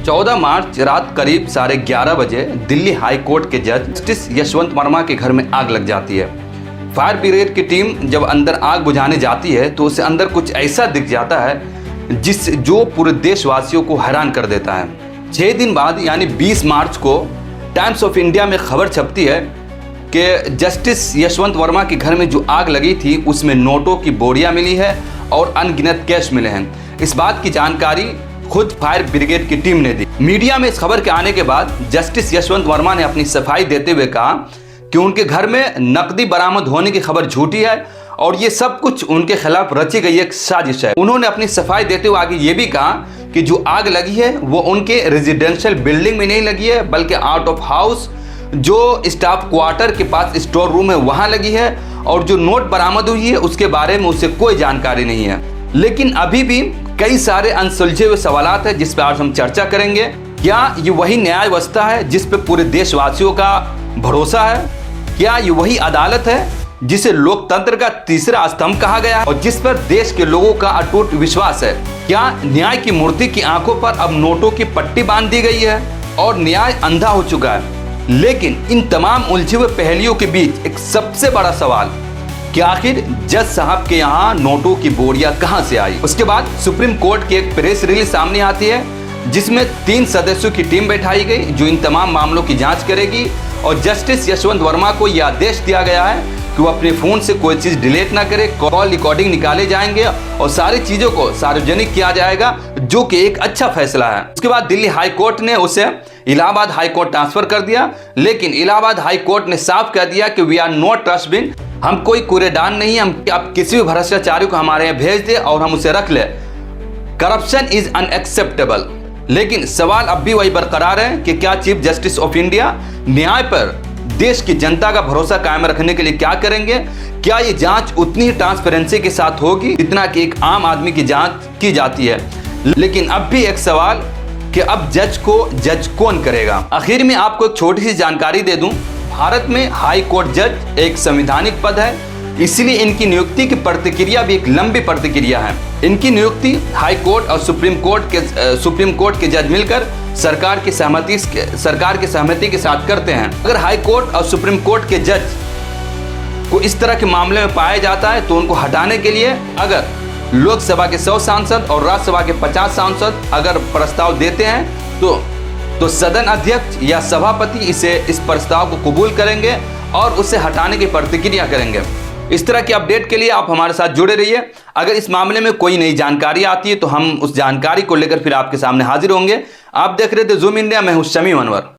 14 मार्च रात करीब 11:30 बजे दिल्ली हाई कोर्ट के जज जस्टिस यशवंत वर्मा के घर में आग लग जाती है। फायर ब्रिगेड की टीम जब अंदर आग बुझाने जाती है तो उसे अंदर कुछ ऐसा दिख जाता है जो पूरे देशवासियों को हैरान कर देता है। 6 दिन बाद यानी 20 मार्च को टाइम्स ऑफ इंडिया में खबर छपती है कि जस्टिस यशवंत वर्मा के घर में जो आग लगी थी उसमें नोटों की बोरियां मिली है और अनगिनत कैश मिले हैं। इस बात की जानकारी खुद फायर ब्रिगेड की टीम ने दी। मीडिया में इस खबर के आने के बाद जस्टिस यशवंत वर्मा ने अपनी सफाई देते हुए कहा कि उनके घर में नकदी बरामद होने की खबर झूठी है और ये सब कुछ उनके खिलाफ रची गई एक साजिश है। उन्होंने अपनी सफाई देते हुए आगे ये भी कहा कि जो आग लगी है वो उनके रेजिडेंशियल बिल्डिंग में नहीं लगी है बल्कि आउट ऑफ हाउस जो स्टाफ क्वार्टर के पास स्टोर रूम है वहां लगी है और जो नोट बरामद हुई है उसके बारे में उसे कोई जानकारी नहीं है। लेकिन अभी भी कई सारे अनसुलझे हुए सवालात हैं जिस पर आज हम चर्चा करेंगे। क्या ये वही न्याय व्यवस्था है जिस पर पूरे देशवासियों का भरोसा है? क्या ये वही अदालत है जिसे लोकतंत्र का तीसरा स्तंभ कहा गया है और जिस पर देश के लोगों का अटूट विश्वास है? क्या न्याय की मूर्ति की आंखों पर अब नोटों की पट्टी बांध दी गई है और न्याय अंधा हो चुका है? लेकिन इन तमाम उलझे हुए पहेलियों के बीच एक सबसे बड़ा सवाल कि आखिर जज साहब के यहाँ नोटों की बोरियां कहां से आई। उसके बाद सुप्रीम कोर्ट की एक प्रेस रिलीज सामने आती है जिसमें 3 सदस्यों की टीम बैठाई गई जो इन तमाम मामलों की जांच करेगी और जस्टिस यशवंत वर्मा को यह आदेश दिया गया है कि वो अपने फोन से कोई चीज डिलीट ना करे, कॉल रिकॉर्डिंग निकाले जाएंगे और सारी चीजों को सार्वजनिक किया जाएगा जो कि एक अच्छा फैसला है। उसके बाद दिल्ली हाई कोर्ट ने उसे इलाहाबाद हाई कोर्ट ट्रांसफर कर दिया, लेकिन इलाहाबाद हाई कोर्ट ने साफ कह दिया कि वी आर नॉट ट्रस्टबिन, हम कोई कूड़ेदान नहीं, हम आप किसी भी भ्रष्टाचारी को हमारे यहाँ भेज दे और हम उसे रख ले। Corruption is unacceptable. लेकिन सवाल अब भी वही बरकरार है कि क्या चीफ जस्टिस ऑफ इंडिया न्याय पर देश की जनता का भरोसा कायम रखने के लिए क्या करेंगे? क्या ये जांच उतनी ही ट्रांसपेरेंसी के साथ होगी जितना कि एक आम आदमी की जांच की जाती है? लेकिन अब भी एक सवाल कि अब जज कौन करेगा? आखिर में आपको एक छोटी सी जानकारी दे दूं, भारत में हाई कोर्ट जज एक संवैधानिक पद है, इसलिए इनकी नियुक्ति की प्रतिक्रिया भी एक लंबी प्रतिक्रिया है। इनकी नियुक्ति हाई कोर्ट और सुप्रीम कोर्ट के जज मिलकर सरकार की सहमति के साथ करते हैं। अगर हाई कोर्ट और सुप्रीम कोर्ट के जज को इस तरह के मामले में पाया जाता है तो उनको हटाने के लिए अगर लोकसभा के 100 सांसद और राज्यसभा के 50 सांसद अगर प्रस्ताव देते हैं तो सदन अध्यक्ष या सभापति इस प्रस्ताव को कबूल करेंगे और उसे हटाने की प्रतिक्रिया करेंगे। इस तरह की अपडेट के लिए आप हमारे साथ जुड़े रहिए। अगर इस मामले में कोई नई जानकारी आती है तो हम उस जानकारी को लेकर फिर आपके सामने हाजिर होंगे। आप देख रहे थे जूम इंडिया, मैं हूं शमीम अनवर।